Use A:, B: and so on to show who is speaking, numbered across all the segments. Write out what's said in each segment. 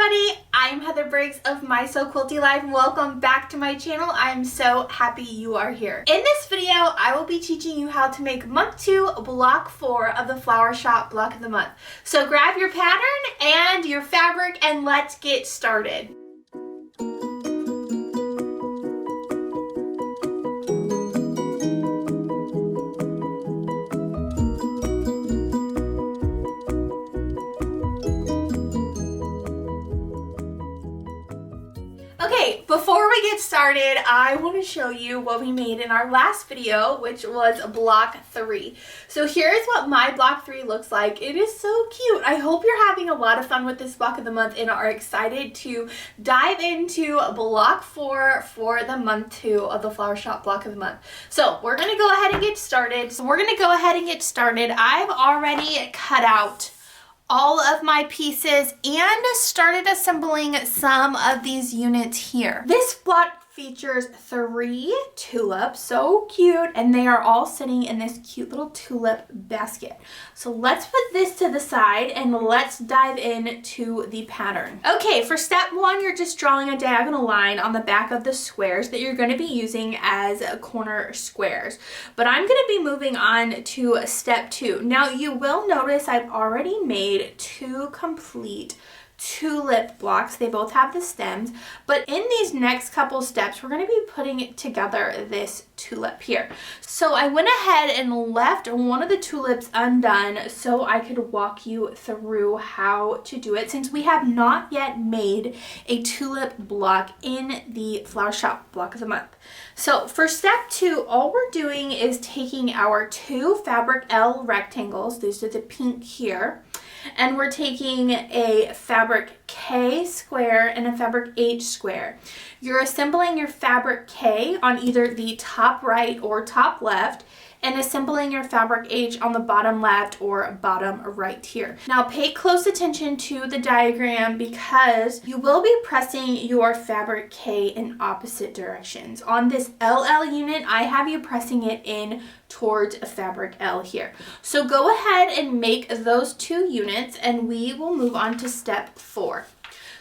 A: everybody, I'm Heather Briggs of My So Quilty Life and welcome back to my channel. I'm so happy you are here. In this video, I will be teaching you how to make month 2, block 4 of the Flower Shop block of the month. So grab your pattern and your fabric and let's get started. Okay, before we get started, I want to show you what we made in our last video, which was block 3. So here's what my block 3 looks like. It is so cute. I hope you're having a lot of fun with this block of the month and are excited to dive into block 4 for the month 2 of the Flower Shop block of the month. So we're going to go ahead and get started. I've already cut out all of my pieces and started assembling some of these units here. This block features 3 tulips, so cute, and they are all sitting in this cute little tulip basket. So let's put this to the side and let's dive into the pattern. Okay, for step 1, you're just drawing a diagonal line on the back of the squares that you're going to be using as corner squares. But I'm going to be moving on to step 2. Now you will notice I've already made 2 complete tulip blocks. They both have the stems, but in these next couple steps we're going to be putting together this tulip here. So I went ahead and left one of the tulips undone so I could walk you through how to do it, since we have not yet made a tulip block in the Flower Shop block of the month. So for step 2, all we're doing is taking our 2 fabric L rectangles, these are the pink here, and we're taking a fabric K square and a fabric H square. You're assembling your fabric K on either the top right or top left, and assembling your fabric H on the bottom left or bottom right here. Now pay close attention to the diagram because you will be pressing your fabric K in opposite directions. On this LL unit, I have you pressing it in towards a fabric L here. So go ahead and make those 2 units and we will move on to step 4.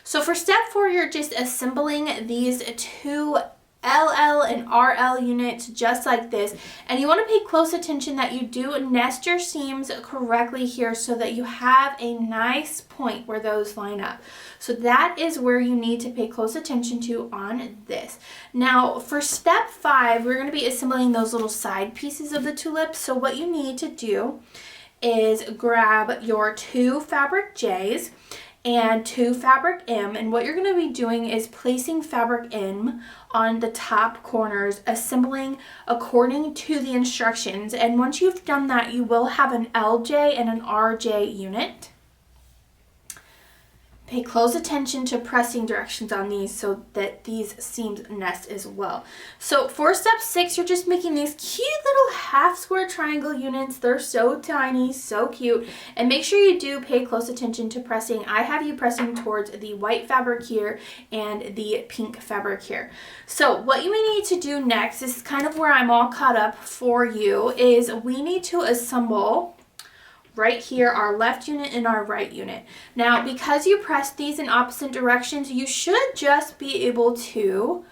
A: So for step 4, you're just assembling these 2 LL and RL units just like this, and you want to pay close attention that you do nest your seams correctly here so that you have a nice point where those line up. So that is where you need to pay close attention to on this. Now for step 5, we're going to be assembling those little side pieces of the tulips. So what you need to do is grab your 2 fabric J's and 2 fabric M, and what you're going to be doing is placing fabric M on the top corners, assembling according to the instructions, and once you've done that you will have an LJ and an RJ unit. Pay close attention to pressing directions on these so that these seams nest as well. So for step 6, you're just making these cute little half square triangle units. They're so tiny, so cute, and make sure you do pay close attention to pressing. I have you pressing towards the white fabric here and the pink fabric here. So what you need to do next is kind of where I'm all caught up for you, is we need to assemble right here our left unit and our right unit. Now because you press these in opposite directions, you should just be able to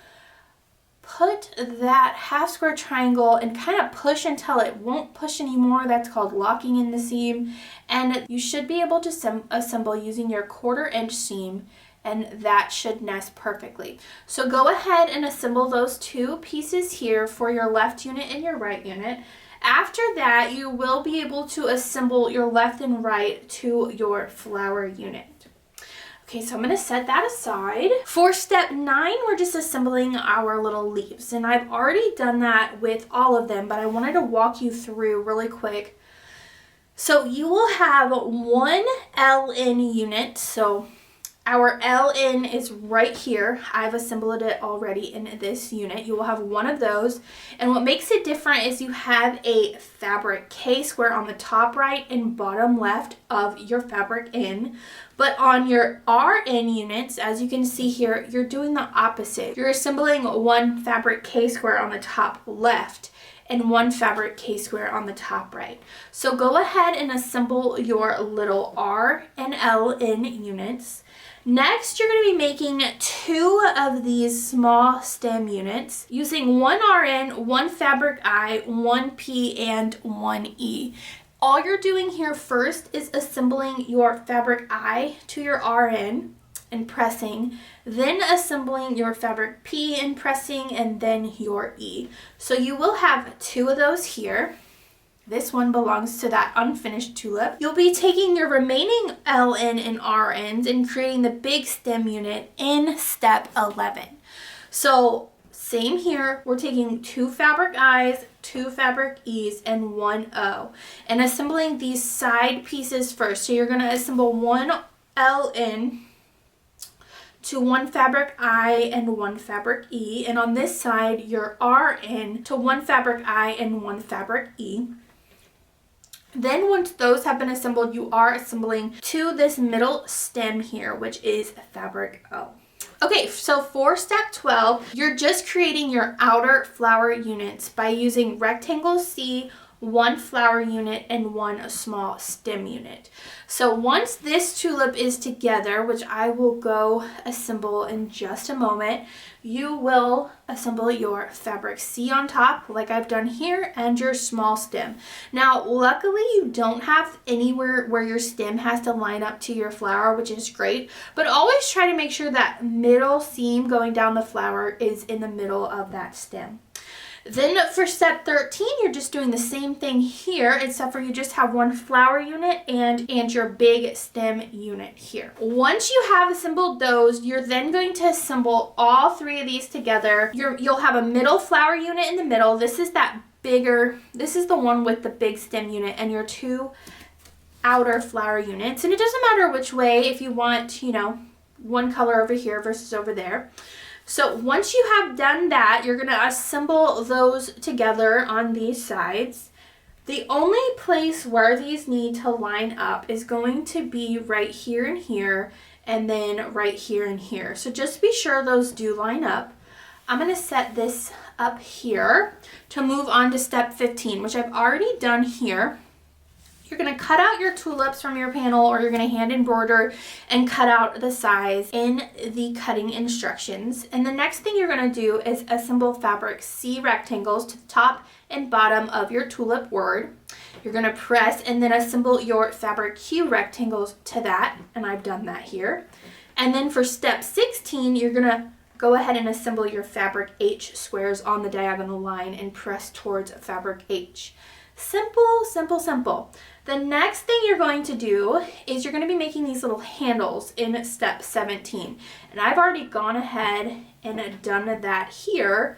A: put that half square triangle and kind of push until it won't push anymore. That's called locking in the seam, and you should be able to assemble using your 1/4 inch seam, and that should nest perfectly. So go ahead and assemble those 2 pieces here for your left unit and your right unit. After that, you will be able to assemble your left and right to your flower unit. Okay, so I'm going to set that aside. For step 9, we're just assembling our little leaves, and I've already done that with all of them, but I wanted to walk you through really quick. So you will have 1 LN unit, so our LN is right here. I've assembled it already in this unit. You will have 1 of those. And what makes it different is you have a fabric K square on the top right and bottom left of your fabric N. But on your RN units, as you can see here, you're doing the opposite. You're assembling 1 fabric K square on the top left and 1 fabric K square on the top right. So go ahead and assemble your little R and L in units. Next, you're going to be making 2 of these small stem units using 1 RN, 1 fabric I, 1 P, and 1 E. All you're doing here first is assembling your fabric I to your RN and pressing, then assembling your fabric P and pressing, and then your E. So you will have 2 of those here. This one belongs to that unfinished tulip. You'll be taking your remaining LN and RNs and creating the big stem unit in step 11. So same here, we're taking 2 fabric I's, 2 fabric E's, and 1 O, and assembling these side pieces first. So you're going to assemble 1 LN to 1 fabric I and 1 fabric E, and on this side your RN to 1 fabric I and 1 fabric E. Then once those have been assembled, you are assembling to this middle stem here, which is fabric O. Okay, so for step 12, you're just creating your outer flower units by using rectangle C, 1 flower unit, and 1 small stem unit. So once this tulip is together, which I will go assemble in just a moment, you will assemble your fabric C on top, like I've done here, and your small stem. Now, luckily you don't have anywhere where your stem has to line up to your flower, which is great, but always try to make sure that middle seam going down the flower is in the middle of that stem. Then for step 13, you're just doing the same thing here, except for you just have 1 flower unit and your big stem unit here. Once you have assembled those, you're then going to assemble all 3 of these together. You'll have a middle flower unit in the middle. This is the one with the big stem unit, and your 2 outer flower units. And it doesn't matter which way, if you want, you know, one color over here versus over there. So once you have done that, you're going to assemble those together on these sides. The only place where these need to line up is going to be right here and here, and then right here and here. So just be sure those do line up. I'm going to set this up here to move on to step 15, which I've already done here. You're going to cut out your tulips from your panel, or you're going to hand embroider and cut out the size in the cutting instructions. And the next thing you're going to do is assemble fabric C rectangles to the top and bottom of your tulip word. You're going to press and then assemble your fabric Q rectangles to that, and I've done that here. And then for step 16, you're going to go ahead and assemble your fabric H squares on the diagonal line and press towards fabric H. Simple, simple, simple. The next thing you're going to do is you're going to be making these little handles in step 17. And I've already gone ahead and done that here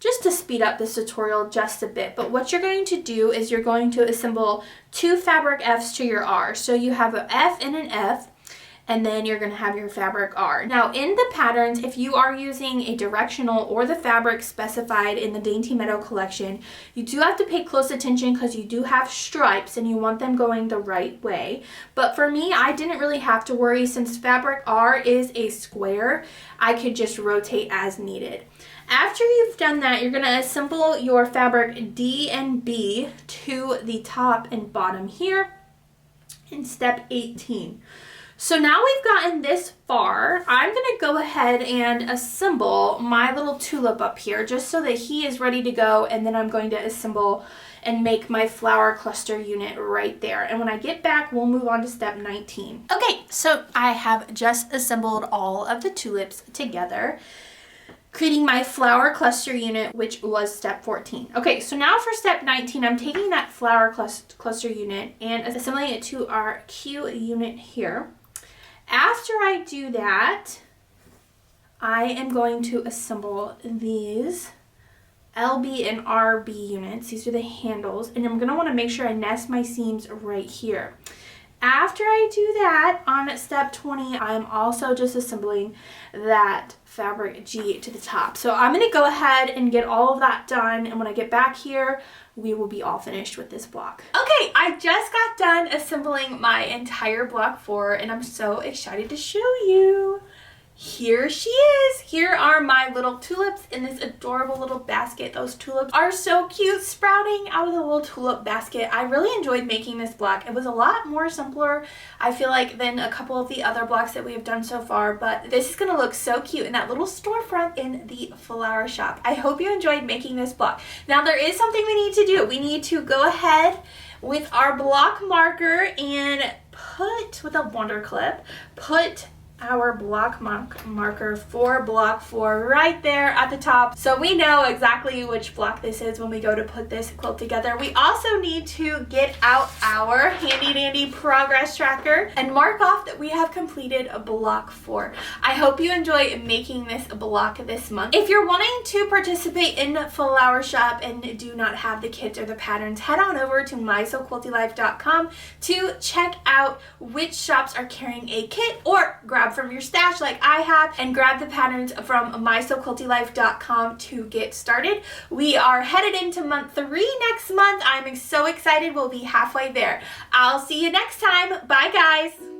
A: just to speed up this tutorial just a bit. But what you're going to do is you're going to assemble 2 fabric Fs to your R. So you have an F and an F, and then you're going to have your fabric R. Now in the patterns, if you are using a directional or the fabric specified in the Dainty Meadow collection, you do have to pay close attention because you do have stripes and you want them going the right way. But for me, I didn't really have to worry since fabric R is a square. I could just rotate as needed. After you've done that, you're going to assemble your fabric D and B to the top and bottom here in step 18. So now we've gotten this far, I'm going to go ahead and assemble my little tulip up here just so that he is ready to go, and then I'm going to assemble and make my flower cluster unit right there. And when I get back, we'll move on to step 19. Okay, so I have just assembled all of the tulips together, creating my flower cluster unit, which was step 14. Okay, so now for step 19, I'm taking that flower cluster unit and assembling it to our Q unit here. After I do that, I am going to assemble these LB and RB units. These are the handles, and I'm going to want to make sure I nest my seams right here. After I do that, on step 20, I'm also just assembling that fabric G to the top. So I'm going to go ahead and get all of that done, and when I get back here, we will be all finished with this block. Okay, I just got done assembling my entire block 4, and I'm so excited to show you. here she is. Here are my little tulips in this adorable little basket. Those tulips are so cute, sprouting out of the little tulip basket. I really enjoyed making this block. It was a lot more simpler, I feel like, than a couple of the other blocks that we have done so far, but this is gonna look so cute in that little storefront in the flower shop. I hope you enjoyed making this block. Now there is something we need to do. We need to go ahead with our block marker and put, with a wonder clip, put our block marker for block 4 right there at the top, so we know exactly which block this is when we go to put this quilt together. We also need to get out our handy dandy progress tracker and mark off that we have completed a block 4. I hope you enjoy making this block this month. If you're wanting to participate in Flower Shop and do not have the kits or the patterns, head on over to mysoquiltylife.com to check out which shops are carrying a kit, or grab from your stash like I have and grab the patterns from mysoquiltylife.com to get started. We are headed into month 3 next month. I'm so excited. We'll be halfway there. I'll see you next time. Bye guys.